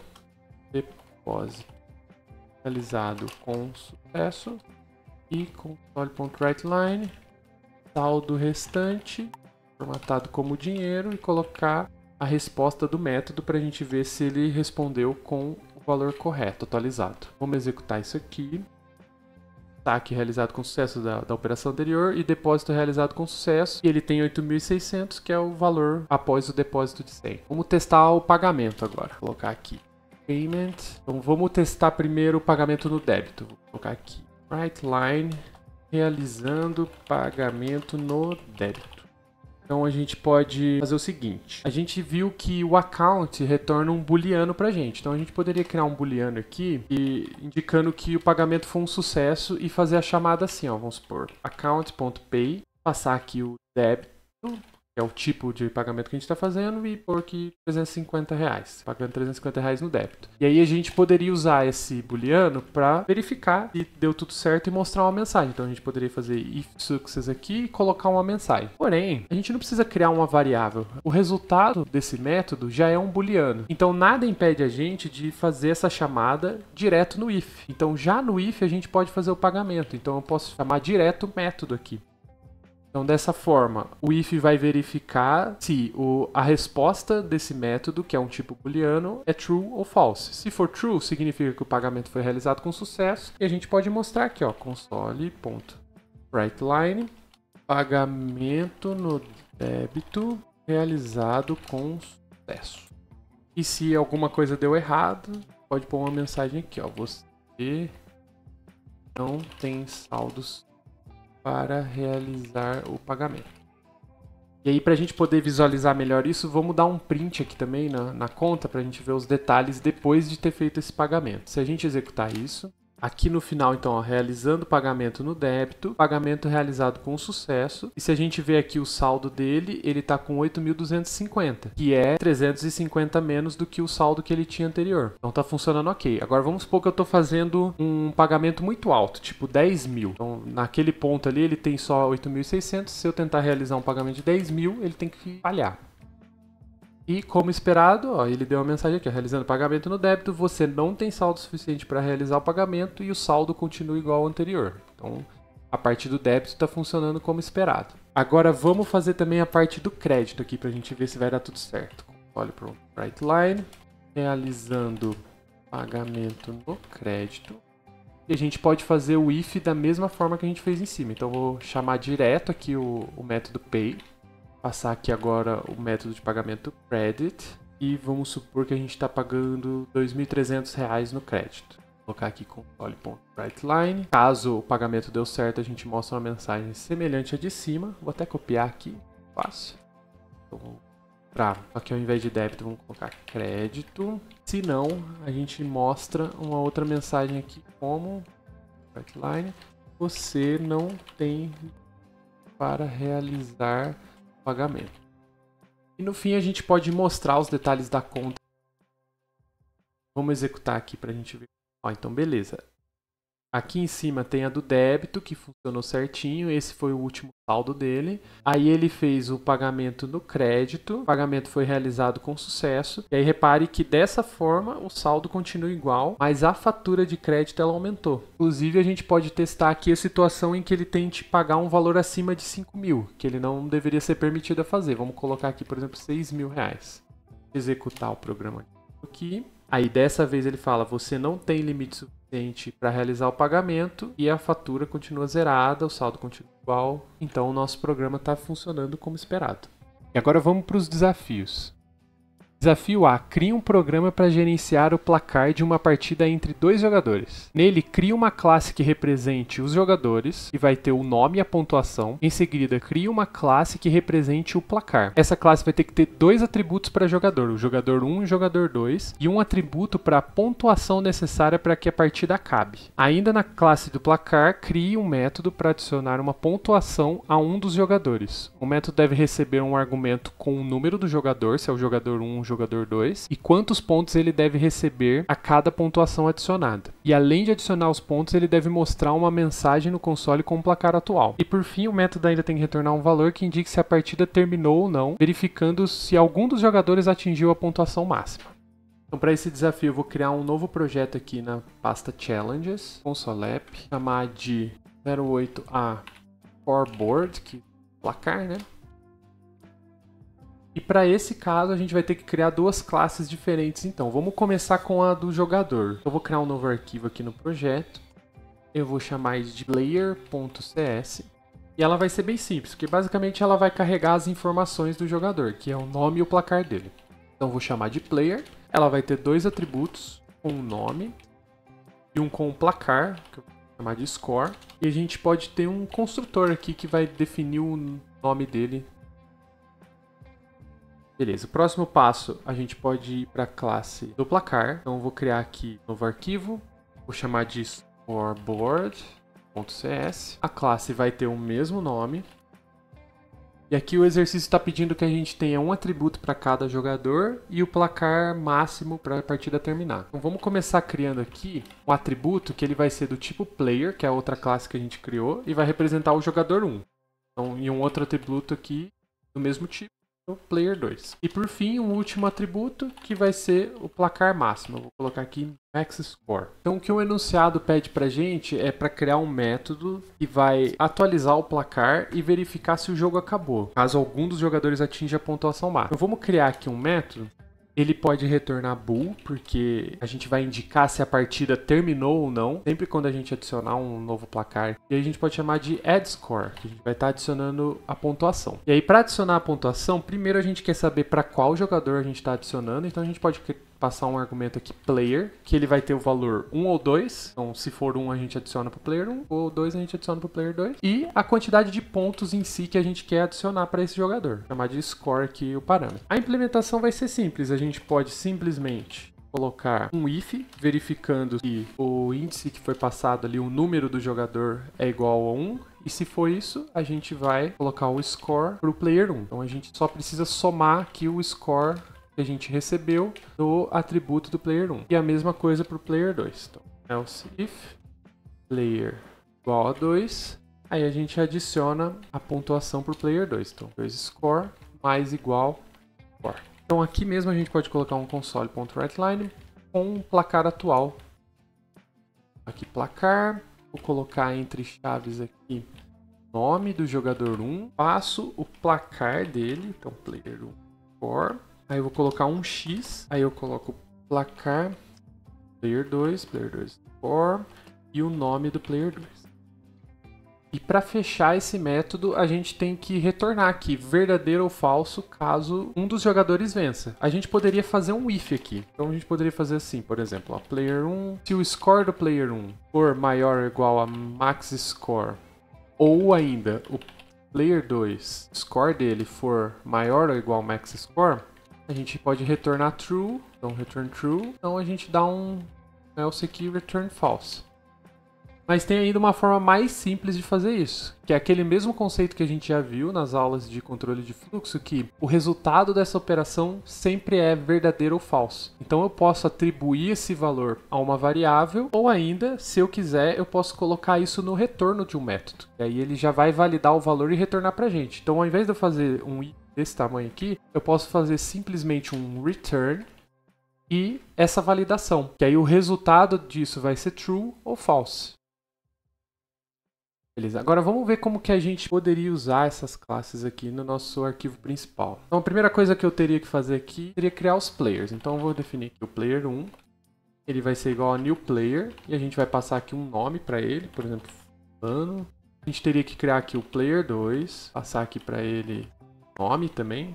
depósito realizado com sucesso e console.writeLine saldo restante, formatado como dinheiro, e colocar a resposta do método para a gente ver se ele respondeu com o valor correto, atualizado. Vamos executar isso aqui. Saque realizado com sucesso da operação anterior e depósito realizado com sucesso. E ele tem 8.600, que é o valor após o depósito de 100. Vamos testar o pagamento agora. Vou colocar aqui Payment. Então vamos testar primeiro o pagamento no débito. Vou colocar aqui WriteLine realizando pagamento no débito. Então a gente pode fazer o seguinte. A gente viu que o account retorna um booleano pra gente. Então a gente poderia criar um booleano aqui indicando que o pagamento foi um sucesso e fazer a chamada assim, ó. Vamos supor, account.pay, passar aqui o débito, que é o tipo de pagamento que a gente está fazendo, e pôr aqui R$350, pagando R$350 no débito. E aí a gente poderia usar esse booleano para verificar se deu tudo certo e mostrar uma mensagem. Então a gente poderia fazer if success aqui e colocar uma mensagem. Porém, a gente não precisa criar uma variável. O resultado desse método já é um booleano. Então nada impede a gente de fazer essa chamada direto no if. Então já no if a gente pode fazer o pagamento. Então eu posso chamar direto o método aqui. Então, dessa forma, o if vai verificar se a resposta desse método, que é um tipo booleano, é true ou false. Se for true, significa que o pagamento foi realizado com sucesso. E a gente pode mostrar aqui, ó, console.writeLine, pagamento no débito realizado com sucesso. E se alguma coisa deu errado, pode pôr uma mensagem aqui, ó, você não tem saldos para realizar o pagamento. E aí, para a gente poder visualizar melhor isso, vamos dar um print aqui também na conta para a gente ver os detalhes depois de ter feito esse pagamento. Se a gente executar isso, aqui no final, então, ó, realizando o pagamento no débito, pagamento realizado com sucesso. E se a gente ver aqui o saldo dele, ele está com 8.250, que é 350 menos do que o saldo que ele tinha anterior. Então está funcionando ok. Agora vamos supor que eu estou fazendo um pagamento muito alto, tipo 10 mil. Então naquele ponto ali ele tem só 8.600. Se eu tentar realizar um pagamento de 10 mil, ele tem que falhar. E como esperado, ó, ele deu uma mensagem aqui, ó, realizando pagamento no débito, você não tem saldo suficiente para realizar o pagamento e o saldo continua igual ao anterior. Então, a parte do débito está funcionando como esperado. Agora vamos fazer também a parte do crédito aqui para a gente ver se vai dar tudo certo. Olha para o WriteLine, realizando pagamento no crédito. E a gente pode fazer o if da mesma forma que a gente fez em cima. Então, eu vou chamar direto aqui o método pay. Passar aqui agora o método de pagamento credit e vamos supor que a gente está pagando R$2.300 no crédito. Vou colocar aqui console.writeLine. Caso o pagamento deu certo, a gente mostra uma mensagem semelhante à de cima. Vou até copiar aqui, fácil. Então, aqui ao invés de débito, vamos colocar crédito. Se não, a gente mostra uma outra mensagem aqui como WriteLine. Você não tem para realizar pagamento. E no fim a gente pode mostrar os detalhes da conta. Vamos executar aqui para a gente ver. Ó, então beleza. Aqui em cima tem a do débito, que funcionou certinho. Esse foi o último saldo dele. Aí ele fez o pagamento no crédito. O pagamento foi realizado com sucesso. E aí repare que dessa forma o saldo continua igual, mas a fatura de crédito ela aumentou. Inclusive a gente pode testar aqui a situação em que ele tente pagar um valor acima de 5 mil, que ele não deveria ser permitido a fazer. Vamos colocar aqui, por exemplo, R$6.000. Executar o programa aqui. Aí dessa vez ele fala, você não tem limite suficiente para realizar o pagamento e a fatura continua zerada, o saldo continua igual, então o nosso programa está funcionando como esperado. E agora vamos para os desafios. Desafio A. Crie um programa para gerenciar o placar de uma partida entre dois jogadores. Nele, crie uma classe que represente os jogadores, que vai ter o nome e a pontuação. Em seguida, crie uma classe que represente o placar. Essa classe vai ter que ter dois atributos para jogador, o jogador 1 e o jogador 2, e um atributo para a pontuação necessária para que a partida acabe. Ainda na classe do placar, crie um método para adicionar uma pontuação a um dos jogadores. O método deve receber um argumento com o número do jogador, se é o jogador 1 jogador 2, e quantos pontos ele deve receber a cada pontuação adicionada. E além de adicionar os pontos, ele deve mostrar uma mensagem no console com o placar atual. E por fim, o método ainda tem que retornar um valor que indique se a partida terminou ou não, verificando se algum dos jogadores atingiu a pontuação máxima. Então, para esse desafio, eu vou criar um novo projeto aqui na pasta Challenges, console app, chamar de 08A Scoreboard, que é placar, né? E para esse caso a gente vai ter que criar duas classes diferentes. Então vamos começar com a do jogador. Eu vou criar um novo arquivo aqui no projeto. Eu vou chamar de player.cs. E ela vai ser bem simples, porque basicamente ela vai carregar as informações do jogador, que é o nome e o placar dele. Então eu vou chamar de player. Ela vai ter dois atributos, com o nome e um com o placar, que eu vou chamar de score. E a gente pode ter um construtor aqui que vai definir o nome dele Beleza, o próximo passo a gente pode ir para a classe do placar. Então eu vou criar aqui um novo arquivo, vou chamar de scoreboard.cs. A classe vai ter o mesmo nome. E aqui o exercício está pedindo que a gente tenha um atributo para cada jogador e o placar máximo para a partida terminar. Então vamos começar criando aqui um atributo que ele vai ser do tipo player, que é a outra classe que a gente criou, e vai representar o jogador 1. Então, e um outro atributo aqui do mesmo tipo, o player 2. E por fim, um último atributo que vai ser o placar máximo. Eu vou colocar aqui max score. Então o que o enunciado pede pra gente é para criar um método que vai atualizar o placar e verificar se o jogo acabou, caso algum dos jogadores atinja a pontuação máxima. Então vamos criar aqui um método. Ele pode retornar bool, porque a gente vai indicar se a partida terminou ou não, sempre quando a gente adicionar um novo placar. E aí a gente pode chamar de addScore, que a gente vai estar adicionando a pontuação. E aí para adicionar a pontuação, primeiro a gente quer saber para qual jogador a gente está adicionando, então a gente pode passar um argumento aqui player, que ele vai ter o valor 1 ou 2. Então, se for 1, a gente adiciona para o player 1, ou 2 a gente adiciona para o player 2. E a quantidade de pontos em si que a gente quer adicionar para esse jogador. Vou chamar de score aqui o parâmetro. A implementação vai ser simples. A gente pode simplesmente colocar um if, verificando que o índice que foi passado ali, o número do jogador é igual a 1. E se for isso, a gente vai colocar o score para o player 1. Então, a gente só precisa somar aqui o score que a gente recebeu do atributo do player 1. E a mesma coisa para o player 2. Então, else if player igual a 2, aí a gente adiciona a pontuação para o player 2. Então, 2 score mais igual score. Então, aqui mesmo a gente pode colocar um console.writeLine com o placar atual. Aqui, placar. Vou colocar entre chaves aqui nome do jogador 1. Passo o placar dele. Então, player 1 score. Aí eu vou colocar um X, aí eu coloco placar, player 2 score e o nome do player 2. E para fechar esse método, a gente tem que retornar aqui verdadeiro ou falso caso um dos jogadores vença. A gente poderia fazer um if aqui. Então a gente poderia fazer assim, por exemplo, ó, player 1, se o score do player 1 for maior ou igual a max score, ou ainda o player 2, score dele for maior ou igual a max score, a gente pode retornar true, então return true, então a gente dá um else aqui return false. Mas tem ainda uma forma mais simples de fazer isso, que é aquele mesmo conceito que a gente já viu nas aulas de controle de fluxo, que o resultado dessa operação sempre é verdadeiro ou falso. Então eu posso atribuir esse valor a uma variável, ou ainda, se eu quiser, eu posso colocar isso no retorno de um método. E aí ele já vai validar o valor e retornar pra gente. Então ao invés de eu fazer um if desse tamanho aqui, eu posso fazer simplesmente um return e essa validação, que aí o resultado disso vai ser true ou false. Beleza, agora vamos ver como que a gente poderia usar essas classes aqui no nosso arquivo principal. Então a primeira coisa que eu teria que fazer aqui seria criar os players. Então eu vou definir aqui o player 1, ele vai ser igual a new player, e a gente vai passar aqui um nome para ele, por exemplo, fulano. A gente teria que criar aqui o player 2, passar aqui para ele nome também,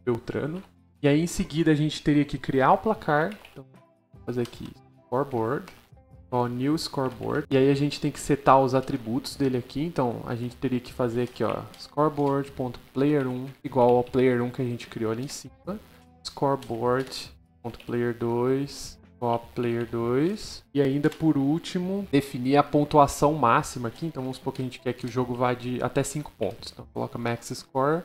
Beltrano. E aí em seguida a gente teria que criar o placar. Então vou fazer aqui scoreboard, ó, new scoreboard. E aí a gente tem que setar os atributos dele aqui. Então a gente teria que fazer aqui, ó, scoreboard.player1 igual ao player 1 que a gente criou ali em cima. Scoreboard.player2 igual a player 2. E ainda por último, definir a pontuação máxima aqui. Então vamos supor que a gente quer que o jogo vá de até 5 pontos. Então coloca max score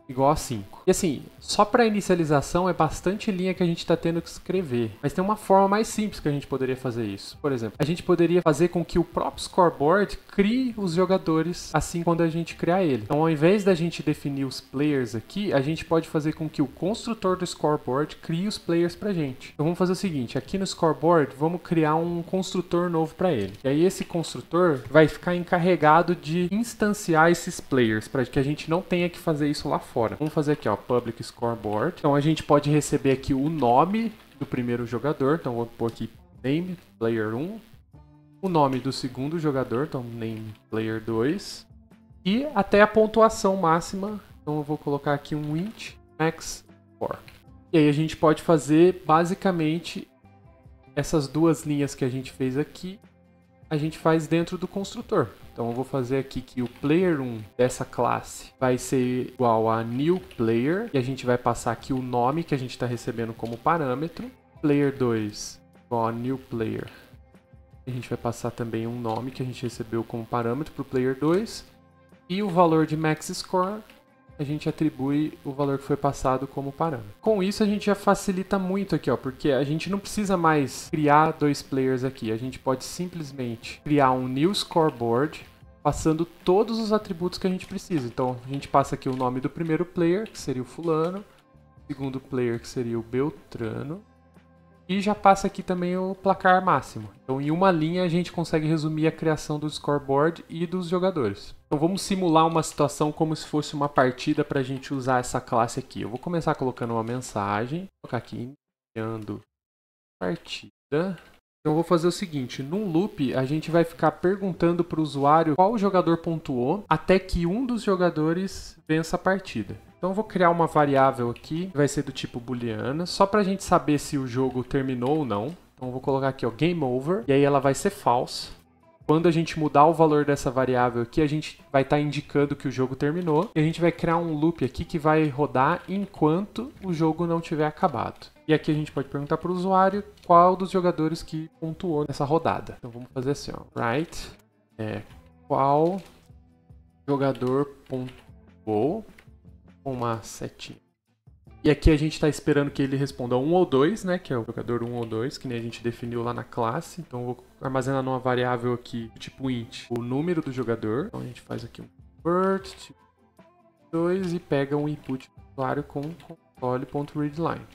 igual a 5. E assim, só para inicialização é bastante linha que a gente está tendo que escrever. Mas tem uma forma mais simples que a gente poderia fazer isso. Por exemplo, a gente poderia fazer com que o próprio scoreboard crie os jogadores assim quando a gente criar ele. Então ao invés da gente definir os players aqui, a gente pode fazer com que o construtor do scoreboard crie os players pra gente. Então vamos fazer o seguinte, aqui no scoreboard vamos criar um construtor novo para ele. E aí esse construtor vai ficar encarregado de instanciar esses players, para que a gente não tenha que fazer isso lá fora. Vamos fazer aqui, ó, public scoreboard. Então a gente pode receber aqui o nome do primeiro jogador. Então vou pôr aqui name player 1. O nome do segundo jogador, então name player 2. E até a pontuação máxima. Então eu vou colocar aqui um int max score. E aí a gente pode fazer basicamente essas duas linhas que a gente fez aqui, a gente faz dentro do construtor. Então eu vou fazer aqui que o player1 dessa classe vai ser igual a new player, e a gente vai passar aqui o nome que a gente está recebendo como parâmetro. Player2 igual a new player. A gente vai passar também um nome que a gente recebeu como parâmetro para o player2. E o valor de max score, a gente atribui o valor que foi passado como parâmetro. Com isso a gente já facilita muito aqui, ó, porque a gente não precisa mais criar dois players aqui. A gente pode simplesmente criar um new scoreboard, passando todos os atributos que a gente precisa. Então a gente passa aqui o nome do primeiro player, que seria o fulano, o segundo player, que seria o Beltrano, e já passa aqui também o placar máximo. Então em uma linha a gente consegue resumir a criação do scoreboard e dos jogadores. Então vamos simular uma situação como se fosse uma partida para a gente usar essa classe aqui. Eu vou começar colocando uma mensagem, vou colocar aqui, iniciando partida. Então eu vou fazer o seguinte, num loop a gente vai ficar perguntando para o usuário qual jogador pontuou até que um dos jogadores vença a partida. Então eu vou criar uma variável aqui, que vai ser do tipo booleana, só para a gente saber se o jogo terminou ou não. Então eu vou colocar aqui, ó, game over, e aí ela vai ser false. Quando a gente mudar o valor dessa variável aqui, a gente vai estar indicando que o jogo terminou. E a gente vai criar um loop aqui que vai rodar enquanto o jogo não tiver acabado. E aqui a gente pode perguntar para o usuário qual dos jogadores que pontuou nessa rodada. Então vamos fazer assim, ó, write, qual jogador pontuou, com uma setinha. E aqui a gente está esperando que ele responda 1 ou 2, né? Que é o jogador 1 ou 2, que nem a gente definiu lá na classe. Então eu vou armazenar numa variável aqui, tipo int, o número do jogador. Então a gente faz aqui um convert, tipo 2, e pega um input do usuário com console.readline.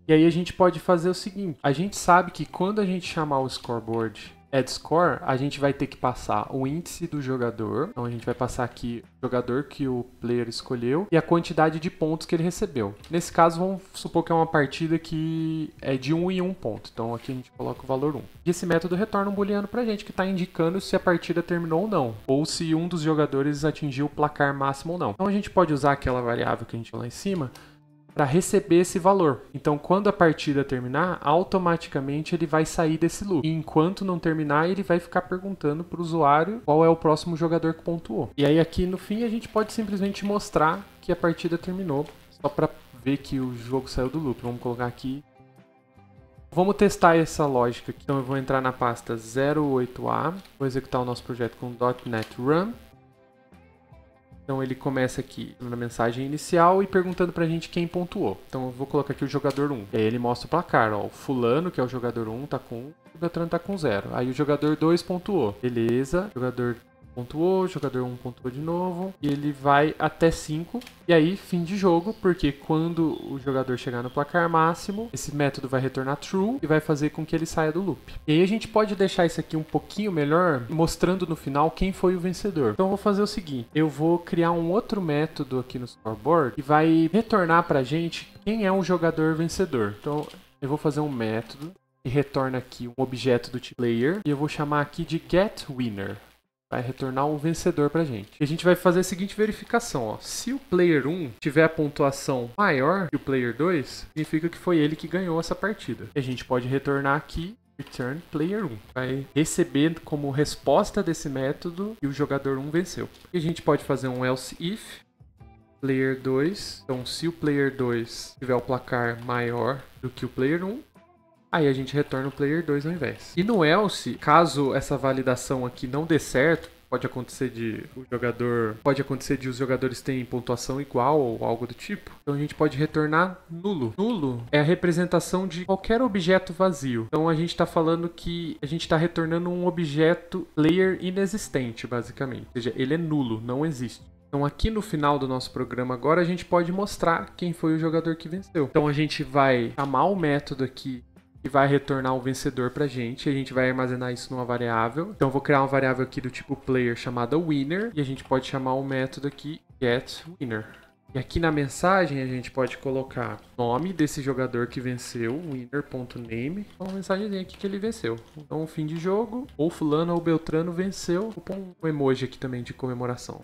E aí a gente pode fazer o seguinte, a gente sabe que quando a gente chamar o scoreboard addScore, a gente vai ter que passar o índice do jogador. Então a gente vai passar aqui o jogador que o player escolheu e a quantidade de pontos que ele recebeu. Nesse caso, vamos supor que é uma partida que é de 1 em 1 ponto. Então aqui a gente coloca o valor 1. E esse método retorna um booleano pra gente, que está indicando se a partida terminou ou não. Ou se um dos jogadores atingiu o placar máximo ou não. Então a gente pode usar aquela variável que a gente falou lá em cima para receber esse valor. Então, quando a partida terminar, automaticamente ele vai sair desse loop. E enquanto não terminar, ele vai ficar perguntando para o usuário qual é o próximo jogador que pontuou. E aí aqui no fim a gente pode simplesmente mostrar que a partida terminou, só para ver que o jogo saiu do loop. Vamos colocar aqui. Vamos testar essa lógica aqui. Então eu vou entrar na pasta 08A, vou executar o nosso projeto com .NET Run. Então ele começa aqui na mensagem inicial e perguntando pra gente quem pontuou. Então eu vou colocar aqui o jogador 1. E aí ele mostra o placar, ó. O fulano, que é o jogador 1, tá com 1, o Beltrano tá com 0. Aí o jogador 2 pontuou. Beleza, jogador pontuou, jogador 1 pontuou de novo. E ele vai até 5. E aí, fim de jogo, porque quando o jogador chegar no placar máximo, esse método vai retornar true e vai fazer com que ele saia do loop. E aí a gente pode deixar isso aqui um pouquinho melhor, mostrando no final quem foi o vencedor. Então eu vou fazer o seguinte, eu vou criar um outro método aqui no scoreboard que vai retornar pra gente quem é um jogador vencedor. Então eu vou fazer um método que retorna aqui um objeto do tipo player e eu vou chamar aqui de getWinner. Vai retornar um vencedor pra gente. E a gente vai fazer a seguinte verificação, ó. Se o player 1 tiver a pontuação maior que o player 2, significa que foi ele que ganhou essa partida. E a gente pode retornar aqui return player 1. Vai receber como resposta desse método que o jogador 1 venceu. E a gente pode fazer um else if player 2. Então, se o player 2 tiver o placar maior do que o player 1, aí a gente retorna o player 2 ao invés. E no else, caso essa validação aqui não dê certo, pode acontecer de os jogadores terem pontuação igual ou algo do tipo. Então a gente pode retornar nulo. Nulo é a representação de qualquer objeto vazio. Então a gente está falando que a gente está retornando um objeto player inexistente, basicamente. Ou seja, ele é nulo, não existe. Então aqui no final do nosso programa agora a gente pode mostrar quem foi o jogador que venceu. Então a gente vai chamar o método aqui e vai retornar o vencedor pra gente. A gente vai armazenar isso numa variável. Então eu vou criar uma variável aqui do tipo player chamada winner. E a gente pode chamar o método aqui getWinner. E aqui na mensagem a gente pode colocar o nome desse jogador que venceu, winner.name. Uma mensagenzinha aqui que ele venceu. Então fim de jogo, ou fulano ou Beltrano venceu. Vou pôr um emoji aqui também de comemoração.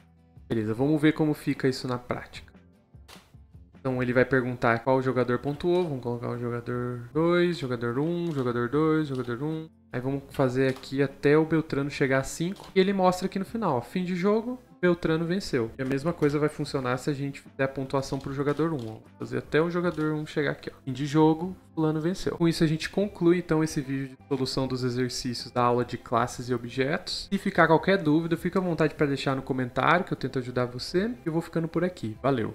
Beleza, vamos ver como fica isso na prática. Então ele vai perguntar qual jogador pontuou, vamos colocar o jogador 2, jogador 1, jogador 2, jogador 1. Aí vamos fazer aqui até o Beltrano chegar a 5. E ele mostra aqui no final, ó, fim de jogo, Beltrano venceu. E a mesma coisa vai funcionar se a gente fizer a pontuação para o jogador 1. Ó. Vou fazer até o jogador 1 chegar aqui. Ó. Fim de jogo, fulano venceu. Com isso a gente conclui então esse vídeo de solução dos exercícios da aula de classes e objetos. Se ficar qualquer dúvida, fica à vontade para deixar no comentário que eu tento ajudar você. Eu vou ficando por aqui. Valeu!